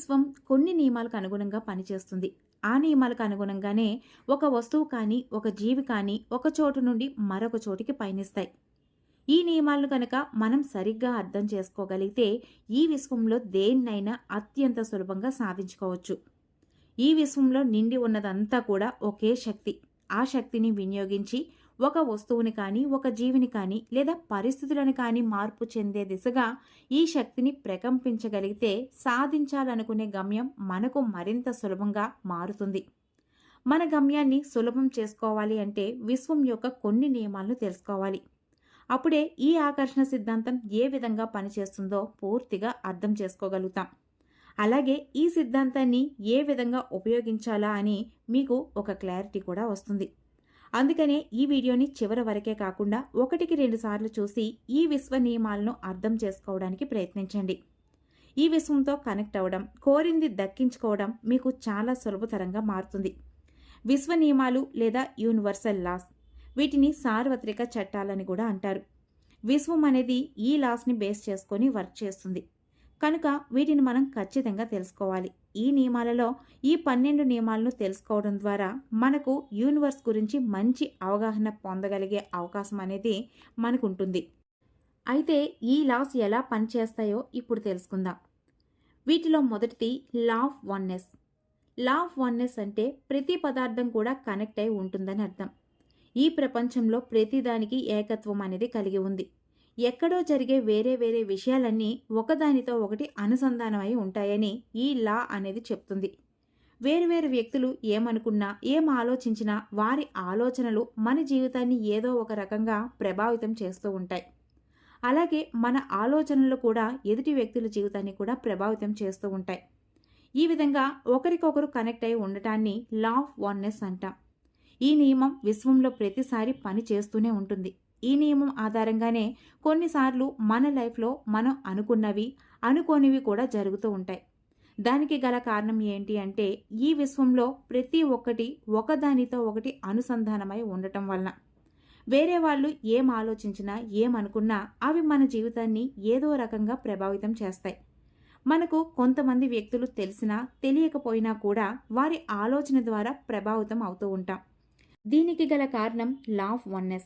విశ్వం కొన్ని నియమాలకు అనుగుణంగా పనిచేస్తుంది. ఆ నియమాలకు అనుగుణంగానే ఒక వస్తువు కానీ, ఒక జీవి కానీ ఒక చోటు నుండి మరొక చోటికి పయనిస్తాయి. ఈ నియమాలను కనుక మనం సరిగ్గా అర్థం చేసుకోగలిగితే ఈ విశ్వంలో దేన్నైనా అత్యంత సులభంగా సాధించుకోవచ్చు. ఈ విశ్వంలో నిండి ఉన్నదంతా కూడా ఒకే శక్తి. ఆ శక్తిని వినియోగించి ఒక వస్తువుని కానీ, ఒక జీవిని కానీ లేదా పరిస్థితులను కానీ మార్పు చెందే దిశగా ఈ శక్తిని ప్రకంపించగలిగితే సాధించాలనుకునే గమ్యం మనకు మరింత సులభంగా మారుతుంది. మన గమ్యాన్ని సులభం చేసుకోవాలి అంటే విశ్వం యొక్క కొన్ని నియమాలను తెలుసుకోవాలి. అప్పుడే ఈ ఆకర్షణ సిద్ధాంతం ఏ విధంగా పనిచేస్తుందో పూర్తిగా అర్థం చేసుకోగలుగుతాం. అలాగే ఈ సిద్ధాంతాన్ని ఏ విధంగా ఉపయోగించాలా అని మీకు ఒక క్లారిటీ కూడా వస్తుంది. అందుకనే ఈ వీడియోని చివరి వరకే కాకుండా 1-2 సార్లు చూసి ఈ విశ్వ నియమాలను అర్థం చేసుకోవడానికి ప్రయత్నించండి. ఈ విశ్వంతో కనెక్ట్ అవ్వడం, కోరింది దక్కించుకోవడం మీకు చాలా సులభతరంగా మారుతుంది. విశ్వ నియమాలు లేదా యూనివర్సల్ లాస్, వీటిని సార్వత్రిక చట్టాలని కూడా అంటారు. విశ్వం అనేది ఈ లాస్ని బేస్ చేసుకొని వర్క్ చేస్తుంది. కనుక వీటిని మనం ఖచ్చితంగా తెలుసుకోవాలి. ఈ నియమాలలో ఈ 12 నియమాలను తెలుసుకోవడం ద్వారా మనకు యూనివర్స్ గురించి మంచి అవగాహన పొందగలిగే అవకాశం అనేది మనకుంటుంది. అయితే ఈ లాస్ ఎలా పనిచేస్తాయో ఇప్పుడు తెలుసుకుందాం. వీటిలో మొదటిది law of oneness. Law of oneness అంటే ప్రతి పదార్థం కూడా కనెక్ట్ అయి ఉంటుందని అర్థం. ఈ ప్రపంచంలో ప్రతిదానికి ఏకత్వం అనేది కలిగి ఉంది. ఎక్కడో జరిగే వేరే వేరే విషయాలన్నీ ఒకదానితో ఒకటి అనుసంధానమై ఉంటాయని ఈ లా అనేది చెప్తుంది. వేరువేరు వ్యక్తులు ఏమనుకున్నా, ఏం ఆలోచించినా వారి ఆలోచనలు మన జీవితాన్ని ఏదో ఒక రకంగా ప్రభావితం చేస్తూ ఉంటాయి. అలాగే మన ఆలోచనలు కూడా ఎదుటి వ్యక్తుల జీవితాన్ని కూడా ప్రభావితం చేస్తూ ఉంటాయి. ఈ విధంగా ఒకరికొకరు కనెక్ట్ అయి ఉండటాన్ని లా ఆఫ్ వన్నెస్ అంటాం. ఈ నియమం విశ్వంలో ప్రతిసారి పని చేస్తూనే ఉంటుంది. ఈ నియమం ఆధారంగానే కొన్నిసార్లు మన లైఫ్లో మనం అనుకున్నవి, అనుకోనివి కూడా జరుగుతూ ఉంటాయి. దానికి గల కారణం ఏంటి అంటే ఈ విశ్వంలో ప్రతి ఒక్కటి ఒకదానితో ఒకటి అనుసంధానమై ఉండటం వలన. వేరే వాళ్ళు ఏం ఆలోచించినా, ఏమనుకున్నా అవి మన జీవితాన్ని ఏదో రకంగా ప్రభావితం చేస్తాయి. మనకు కొంతమంది వ్యక్తులు తెలిసినా తెలియకపోయినా కూడా వారి ఆలోచన ద్వారా ప్రభావితం అవుతూ ఉంటాం. దీనికి గల కారణం లా ఆఫ్ వన్నెస్.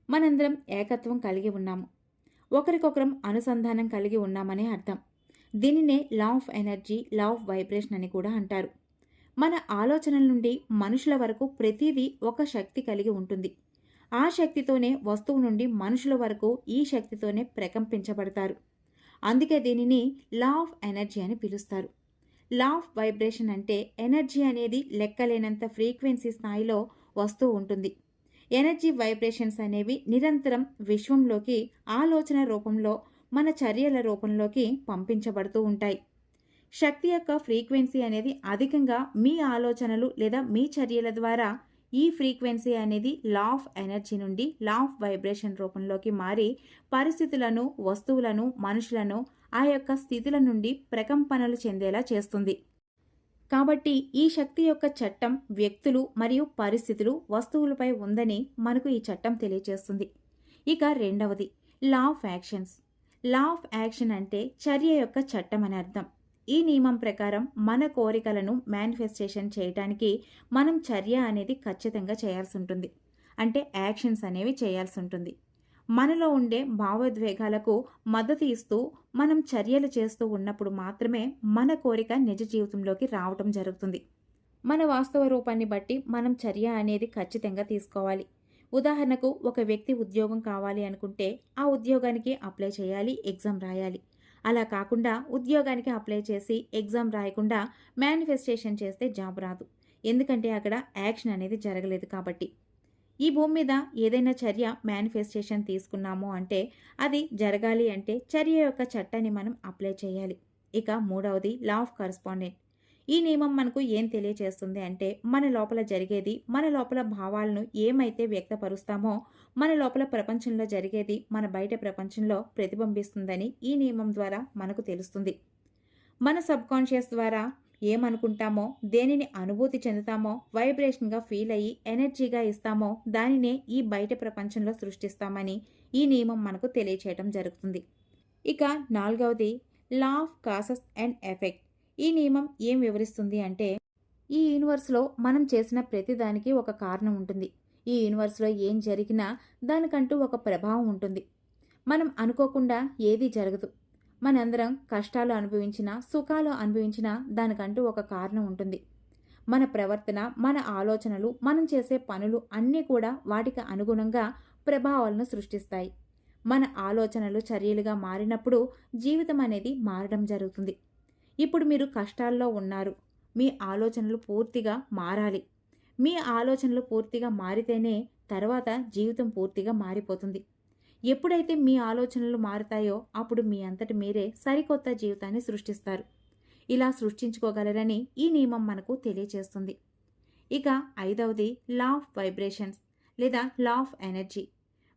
మనందరం ఏకత్వం కలిగి ఉన్నాము, ఒకరికొకరం అనుసంధానం కలిగి ఉన్నామనే అర్థం. దీనినే law of energy, law of vibration అని కూడా అంటారు. మన ఆలోచనల నుండి మనుషుల వరకు ప్రతిదీ ఒక శక్తి కలిగి ఉంటుంది. ఆ శక్తితోనే వస్తువు నుండి మనుషుల వరకు ఈ శక్తితోనే ప్రకంపించబడతారు. అందుకే దీనిని లా ఆఫ్ ఎనర్జీ అని పిలుస్తారు. లా ఆఫ్ వైబ్రేషన్ అంటే ఎనర్జీ అనేది లెక్కలేనంత ఫ్రీక్వెన్సీ స్థాయిలో వస్తూ ఉంటుంది. ఎనర్జీ వైబ్రేషన్స్ అనేవి నిరంతరం విశ్వంలోకి ఆలోచన రూపంలో, మన చర్యల రూపంలోకి పంపించబడుతూ ఉంటాయి. శక్తి యొక్క ఫ్రీక్వెన్సీ అనేది అధికంగా మీ ఆలోచనలు లేదా మీ చర్యల ద్వారా ఈ ఫ్రీక్వెన్సీ అనేది లా ఆఫ్ ఎనర్జీ నుండి లా ఆఫ్ వైబ్రేషన్ రూపంలోకి మారి పరిస్థితులను, వస్తువులను, మనుషులను ఆ యొక్క స్థితుల నుండి ప్రకంపనలు చెందేలా చేస్తుంది. కాబట్టి ఈ శక్తి యొక్క చట్టం వ్యక్తులు మరియు పరిస్థితులు, వస్తువులపై ఉందని మనకు ఈ చట్టం తెలియజేస్తుంది. ఇక రెండవది law of actions. Law of action అంటే చర్య యొక్క చట్టం అని అర్థం. ఈ నియమం ప్రకారం మన కోరికలను మేనిఫెస్టేషన్ చేయడానికి మనం చర్య అనేది ఖచ్చితంగా చేయాల్సి ఉంటుంది. అంటే యాక్షన్స్ అనేవి చేయాల్సి ఉంటుంది. మనలో ఉండే భావోద్వేగాలకు మద్దతు ఇస్తూ మనం చర్యలు చేస్తూ ఉన్నప్పుడు మాత్రమే మన కోరిక నిజ జీవితంలోకి రావటం జరుగుతుంది. మన వాస్తవ రూపాన్ని బట్టి మనం చర్య అనేది ఖచ్చితంగా తీసుకోవాలి. ఉదాహరణకు ఒక వ్యక్తి ఉద్యోగం కావాలి అనుకుంటే ఆ ఉద్యోగానికి అప్లై చేయాలి, ఎగ్జామ్ రాయాలి. అలా కాకుండా ఉద్యోగానికి అప్లై చేసి ఎగ్జామ్ రాయకుండా మేనిఫెస్టేషన్ చేస్తే జాబ్ రాదు. ఎందుకంటే అక్కడ యాక్షన్ అనేది జరగలేదు కాబట్టి. ఈ భూమి మీద ఏదైనా చర్య మేనిఫెస్టేషన్ తీసుకున్నాము అంటే అది జరగాలి అంటే చర్య యొక్క చట్టాన్ని మనం అప్లై చేయాలి. ఇక మూడవది లా ఆఫ్ కరస్పాండెంట్. ఈ నియమం మనకు ఏం తెలియచేస్తుంది అంటే మన లోపల జరిగేది, మన లోపల భావాలను ఏమైతే వ్యక్తపరుస్తామో మన లోపల ప్రపంచంలో జరిగేది మన బయట ప్రపంచంలో ప్రతిబింబిస్తుందని ఈ నియమం ద్వారా మనకు తెలుస్తుంది. మన సబ్కాన్షియస్ ద్వారా ఏమనుకుంటామో, దేనిని అనుభూతి చెందుతామో, వైబ్రేషన్గా ఫీల్ అయ్యి ఎనర్జీగా ఇస్తామో దానినే ఈ బయట ప్రపంచంలో సృష్టిస్తామని ఈ నియమం మనకు తెలియచేయటం జరుగుతుంది. ఇక నాలుగవది law of causes and effect. ఈ నియమం ఏం వివరిస్తుంది అంటే, ఈ యూనివర్స్‌లో మనం చేసిన ప్రతి దానికి ఒక కారణం ఉంటుంది. ఈ యూనివర్స్‌లో ఏం జరిగినా దానికంటూ ఒక ప్రభావం ఉంటుంది. మనం అనుకోకుండా ఏదీ జరగదు. మనందరం కష్టాలు అనుభవించినా, సుఖాలు అనుభవించినా దానికంటూ ఒక కారణం ఉంటుంది. మన ప్రవర్తన, మన ఆలోచనలు, మనం చేసే పనులు అన్నీ కూడా వాటికి అనుగుణంగా ప్రభావాలను సృష్టిస్తాయి. మన ఆలోచనలు చర్యలుగా మారినప్పుడు జీవితం అనేది మారడం జరుగుతుంది. ఇప్పుడు మీరు కష్టాల్లో ఉన్నారు. మీ ఆలోచనలు పూర్తిగా మారాలి. మీ ఆలోచనలు పూర్తిగా మారితేనే తర్వాత జీవితం పూర్తిగా మారిపోతుంది. ఎప్పుడైతే మీ ఆలోచనలు మారుతాయో అప్పుడు మీ అంతట మీరే సరికొత్త జీవితాన్ని సృష్టిస్తారు. ఇలా సృష్టించుకోగలరని ఈ నియమం మనకు తెలియచేస్తుంది. ఇక ఐదవది లా ఆఫ్ వైబ్రేషన్స్ లేదా లా ఆఫ్ ఎనర్జీ.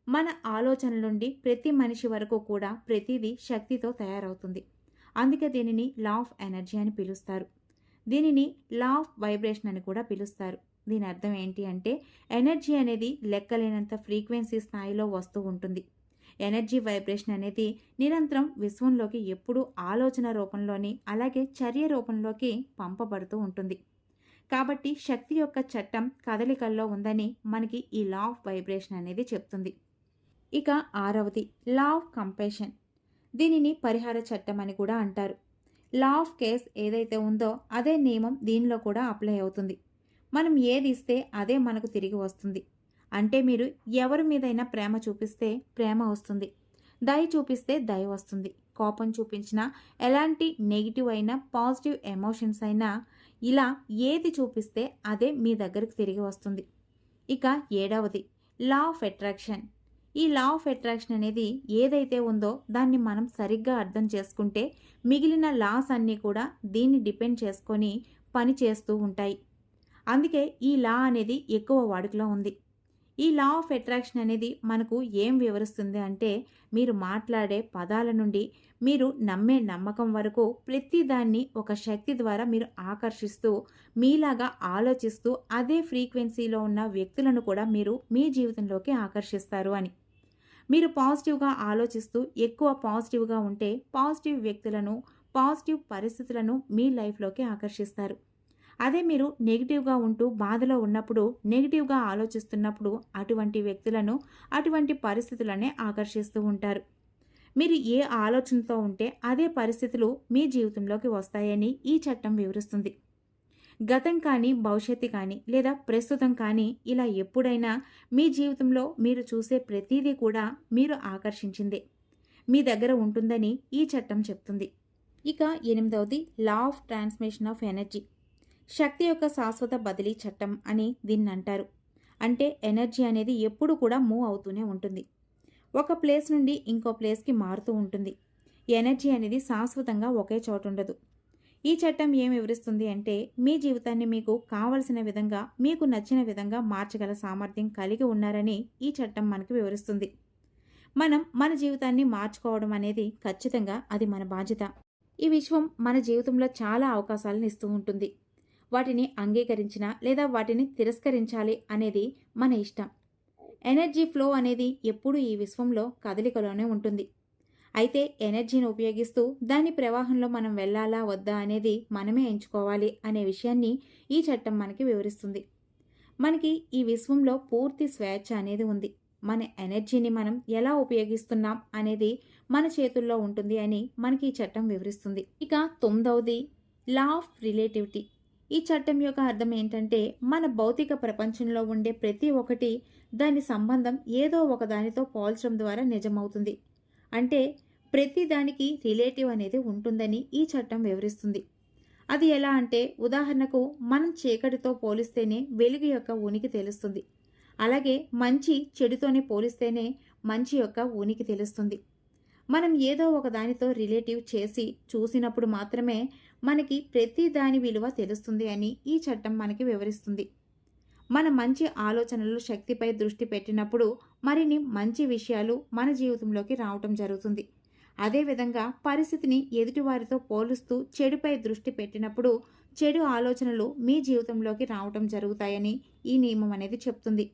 మన ఆలోచనల నుండి ప్రతి మనిషి వరకు కూడా ప్రతిదీ శక్తితో తయారవుతుంది. అందుకే దీనిని లా ఆఫ్ ఎనర్జీ అని పిలుస్తారు. దీనిని లా ఆఫ్ వైబ్రేషన్ అని కూడా పిలుస్తారు. దీని అర్థం ఏంటి అంటే, ఎనర్జీ అనేది లెక్కలేనంత ఫ్రీక్వెన్సీ స్థాయిలో వస్తూ ఉంటుంది. ఎనర్జీ వైబ్రేషన్ అనేది నిరంతరం విశ్వంలోకి ఎప్పుడూ ఆలోచన రూపంలోని అలాగే చర్య రూపంలోకి పంపబడుతూ ఉంటుంది. కాబట్టి శక్తి యొక్క చట్టం కదలికల్లో ఉందని మనకి ఈ లా ఆఫ్ వైబ్రేషన్ అనేది చెప్తుంది. ఇక ఆరవది లా ఆఫ్ కంపేషన్. దీనిని పరిహార చట్టం అని కూడా అంటారు. లా ఆఫ్ కేస్ ఏదైతే ఉందో అదే నియమం దీనిలో కూడా అప్లై అవుతుంది. మనం ఏది ఇస్తే అదే మనకు తిరిగి వస్తుంది. అంటే మీరు ఎవరి మీదైనా ప్రేమ చూపిస్తే ప్రేమ వస్తుంది. దయ చూపిస్తే దయ వస్తుంది. కోపం చూపించినా, ఎలాంటి నెగిటివ్ అయినా పాజిటివ్ ఎమోషన్స్ అయినా ఇలా ఏది చూపిస్తే అదే మీ దగ్గరకు తిరిగి వస్తుంది. ఇక ఏడవది లా ఆఫ్ అట్రాక్షన్. ఈ లా ఆఫ్ అట్రాక్షన్ అనేది ఏదైతే ఉందో దాన్ని మనం సరిగ్గా అర్థం చేసుకుంటే మిగిలిన లాస్ అన్నీ కూడా దీన్ని డిపెండ్ చేసుకొని పని చేస్తూ ఉంటాయి. అందుకే ఈ లా అనేది ఎక్కువ వాడుకలో ఉంది. ఈ లా ఆఫ్ అట్రాక్షన్ అనేది మనకు ఏం వివరిస్తుంది అంటే, మీరు మాట్లాడే పదాల నుండి మీరు నమ్మే నమ్మకం వరకు ప్రతిదాన్ని ఒక శక్తి ద్వారా మీరు ఆకర్షిస్తూ, మీలాగా ఆలోచిస్తూ అదే ఫ్రీక్వెన్సీలో ఉన్న వ్యక్తులను కూడా మీరు మీ జీవితంలోకి ఆకర్షిస్తారు అని. మీరు పాజిటివ్గా ఆలోచిస్తూ ఎక్కువ పాజిటివ్గా ఉంటే పాజిటివ్ వ్యక్తులను, పాజిటివ్ పరిస్థితులను మీ లైఫ్లోకి ఆకర్షిస్తారు. అదే మీరు నెగిటివ్గా ఉంటూ బాధలో ఉన్నప్పుడు, నెగిటివ్గా ఆలోచిస్తున్నప్పుడు అటువంటి వ్యక్తులను, అటువంటి పరిస్థితులనే ఆకర్షిస్తూ ఉంటారు. మీరు ఏ ఆలోచనతో ఉంటే అదే పరిస్థితులు మీ జీవితంలోకి వస్తాయని ఈ చట్టం వివరిస్తుంది. గతం కానీ, భవిష్యత్తు కానీ లేదా ప్రస్తుతం కానీ ఇలా ఎప్పుడైనా మీ జీవితంలో మీరు చూసే ప్రతీదీ కూడా మీరు ఆకర్షించిందే మీ దగ్గర ఉంటుందని ఈ చట్టం చెప్తుంది. ఇక ఎనిమిదవది law of transmission of energy. శక్తి యొక్క శాశ్వత బదిలీ చట్టం అని దీన్ని అంటారు. అంటే ఎనర్జీ అనేది ఎప్పుడు కూడా మూవ్ అవుతూనే ఉంటుంది. ఒక ప్లేస్ నుండి ఇంకో ప్లేస్కి మారుతూ ఉంటుంది. ఎనర్జీ అనేది శాశ్వతంగా ఒకే చోట ఉండదు. ఈ చట్టం ఏం వివరిస్తుంది అంటే, మీ జీవితాన్ని మీకు కావలసిన విధంగా, మీకు నచ్చిన విధంగా మార్చగల సామర్థ్యం కలిగి ఉన్నారని ఈ చట్టం మనకు వివరిస్తుంది. మనం మన జీవితాన్ని మార్చుకోవడం అనేది ఖచ్చితంగా అది మన బాధ్యత. ఈ విశ్వం మన జీవితంలో చాలా అవకాశాలను ఇస్తూ ఉంటుంది. వాటిని అంగీకరించినా లేదా వాటిని తిరస్కరించాలి అనేది మన ఇష్టం. ఎనర్జీ ఫ్లో అనేది ఎప్పుడూ ఈ విశ్వంలో కదలికలోనే ఉంటుంది. అయితే ఎనర్జీని ఉపయోగిస్తూ దాని ప్రవాహంలో మనం వెళ్ళాలా వద్దా అనేది మనమే ఎంచుకోవాలి అనే విషయాన్ని ఈ చట్టం మనకి వివరిస్తుంది. మనకి ఈ విశ్వంలో పూర్తి స్వేచ్ఛ అనేది ఉంది. మన ఎనర్జీని మనం ఎలా ఉపయోగిస్తున్నాం అనేది మన చేతుల్లో ఉంటుంది అని మనకి ఈ చట్టం వివరిస్తుంది. ఇక 9వది లా ఆఫ్ రిలేటివిటీ. ఈ చట్టం యొక్క అర్థం ఏంటంటే, మన భౌతిక ప్రపంచంలో ఉండే ప్రతి ఒక్కటి దాని సంబంధం ఏదో ఒక దానితో పోల్చడం ద్వారా నిజమవుతుంది. అంటే ప్రతి దానికి రిలేటివ్ అనేది ఉంటుందని ఈ చట్టం వివరిస్తుంది. అది ఎలా అంటే, ఉదాహరణకు మనం చీకటితో పోలిస్తేనే వెలుగు యొక్క ఉనికి తెలుస్తుంది. అలాగే మంచి చెడుతోనే పోలిస్తేనే మంచి యొక్క ఉనికి తెలుస్తుంది. మనం ఏదో ఒక దానితో రిలేటివ్ చేసి చూసినప్పుడు మాత్రమే మనకి ప్రతి దాని విలువ తెలుస్తుంది అని ఈ చట్టం మనకి వివరిస్తుంది. మన మంచి ఆలోచనలు శక్తిపై దృష్టి పెట్టినప్పుడు మరిన్ని మంచి విషయాలు మన జీవితంలోకి రావటం జరుగుతుంది. అదేవిధంగా పరిస్థితిని ఎదుటివారితో పోలుస్తూ చెడుపై దృష్టి పెట్టినప్పుడు చెడు ఆలోచనలు మీ జీవితంలోకి రావటం జరుగుతాయని ఈ నియమం అనేది చెప్తుంది.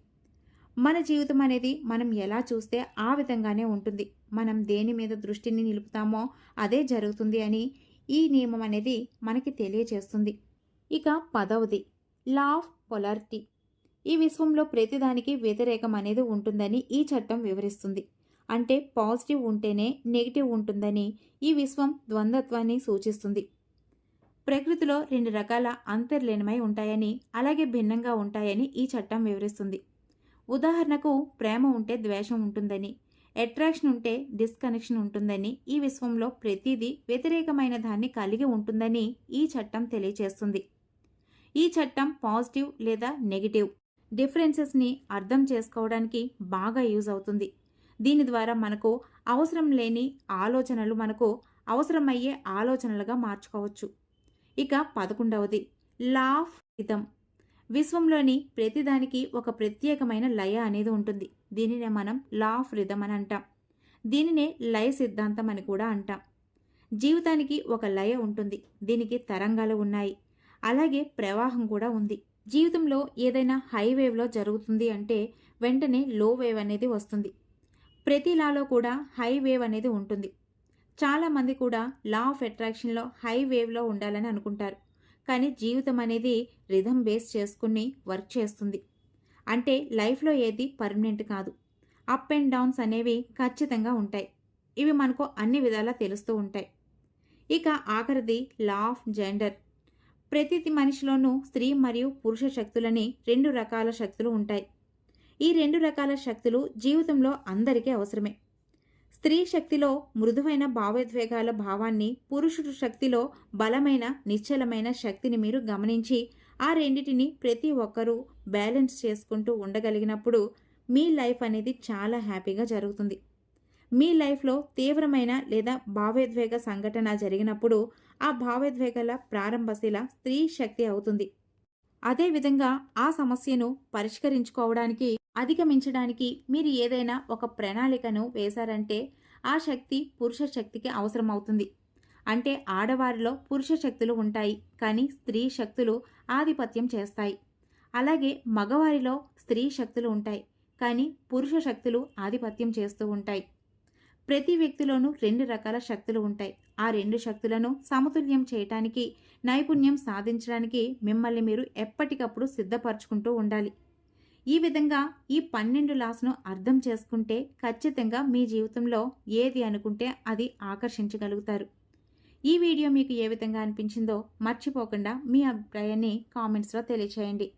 మన జీవితం అనేది మనం ఎలా చూస్తే ఆ విధంగానే ఉంటుంది. మనం దేని మీద దృష్టిని నిలుపుతామో అదే జరుగుతుంది అని ఈ నియమం అనేది మనకి తెలియచేస్తుంది. ఇక 10వది లా ఆఫ్ పొలారిటీ. ఈ విశ్వంలో ప్రతిదానికి వ్యతిరేకం అనేది ఉంటుందని ఈ చట్టం వివరిస్తుంది. అంటే పాజిటివ్ ఉంటేనే నెగిటివ్ ఉంటుందని ఈ విశ్వం ద్వంద్వత్వాన్ని సూచిస్తుంది. ప్రకృతిలో 2 రకాల అంతర్లీనమై ఉంటాయని, అలాగే భిన్నంగా ఉంటాయని ఈ చట్టం వివరిస్తుంది. ఉదాహరణకు ప్రేమ ఉంటే ద్వేషం ఉంటుందని, అట్రాక్షన్ ఉంటే డిస్కనెక్షన్ ఉంటుందని, ఈ విశ్వంలో ప్రతిదీ వ్యతిరేకమైన దాన్ని కలిగి ఉంటుందని ఈ చట్టం తెలియచేస్తుంది. ఈ చట్టం పాజిటివ్ లేదా నెగిటివ్ డిఫరెన్సెస్ని అర్థం చేసుకోవడానికి బాగా యూజ్ అవుతుంది. దీని ద్వారా మనకు అవసరం లేని ఆలోచనలు మనకు అవసరమయ్యే ఆలోచనలుగా మార్చుకోవచ్చు. ఇక 11వది లా ఆఫ్ రిథమ్. విశ్వంలోని ప్రతిదానికి ఒక ప్రత్యేకమైన లయ అనేది ఉంటుంది. దీనినే మనం లా ఆఫ్ రిథమ్ అని అంటాం. దీనినే లయ సిద్ధాంతం అని కూడా అంటాం. జీవితానికి ఒక లయ ఉంటుంది. దీనికి తరంగాలు ఉన్నాయి, అలాగే ప్రవాహం కూడా ఉంది. జీవితంలో ఏదైనా హై వేవ్లో జరుగుతుంది అంటే వెంటనే లో వేవ్ అనేది వస్తుంది. ప్రతి లాలో కూడా హై వేవ్ అనేది ఉంటుంది. చాలామంది కూడా లా ఆఫ్ అట్రాక్షన్లో హై వేవ్లో ఉండాలని అనుకుంటారు. కానీ జీవితం అనేది రిథమ్ బేస్ చేసుకుని వర్క్ చేస్తుంది. అంటే లైఫ్లో ఏది పర్మనెంట్ కాదు. అప్ అండ్ డౌన్స్ అనేవి ఖచ్చితంగా ఉంటాయి. ఇవి మనకు అన్ని విధాలా తెలుస్తూ ఉంటాయి. ఇక ఆఖరిది లా ఆఫ్ జెండర్. ప్రతి మనిషిలోనూ స్త్రీ మరియు పురుష శక్తులని 2 రకాల శక్తులు ఉంటాయి. ఈ 2 రకాల శక్తులు జీవితంలో అందరికీ అవసరమే. స్త్రీ శక్తిలో మృదువైన భావోద్వేగాల భావాన్ని, పురుషుడు శక్తిలో బలమైన నిశ్చలమైన శక్తిని మీరు గమనించి ఆ రెండిటిని ప్రతి ఒక్కరూ బ్యాలెన్స్ చేసుకుంటూ ఉండగలిగినప్పుడు మీ లైఫ్ అనేది చాలా హ్యాపీగా జరుగుతుంది. మీ లైఫ్లో తీవ్రమైన లేదా భావోద్వేగ సంఘటన జరిగినప్పుడు ఆ భావోద్వేగాల ప్రారంభశిల స్త్రీ శక్తి అవుతుంది. అదేవిధంగా ఆ సమస్యను పరిష్కరించుకోవడానికి, అధిగమించడానికి మీరు ఏదైనా ఒక ప్రణాళికను వేశారంటే ఆ శక్తి పురుష శక్తికి అవసరమవుతుంది. అంటే ఆడవారిలో పురుష శక్తులు ఉంటాయి, కానీ స్త్రీ శక్తులు ఆధిపత్యం చేస్తాయి. అలాగే మగవారిలో స్త్రీ శక్తులు ఉంటాయి, కానీ పురుష శక్తులు ఆధిపత్యం చేస్తూ ఉంటాయి. ప్రతి వ్యక్తిలోనూ 2 రకాల శక్తులు ఉంటాయి. ఆ 2 శక్తులను సమతుల్యం చేయటానికి, నైపుణ్యం సాధించడానికి మిమ్మల్ని మీరు ఎప్పటికప్పుడు సిద్ధపరచుకుంటూ ఉండాలి. ఈ విధంగా ఈ 12 లాస్ను అర్థం చేసుకుంటే ఖచ్చితంగా మీ జీవితంలో ఏది అనుకుంటే అది ఆకర్షించగలుగుతారు. ఈ వీడియో మీకు ఏ విధంగా అనిపించిందో మర్చిపోకుండా మీ అభిప్రాయాన్ని కామెంట్స్లో తెలియచేయండి.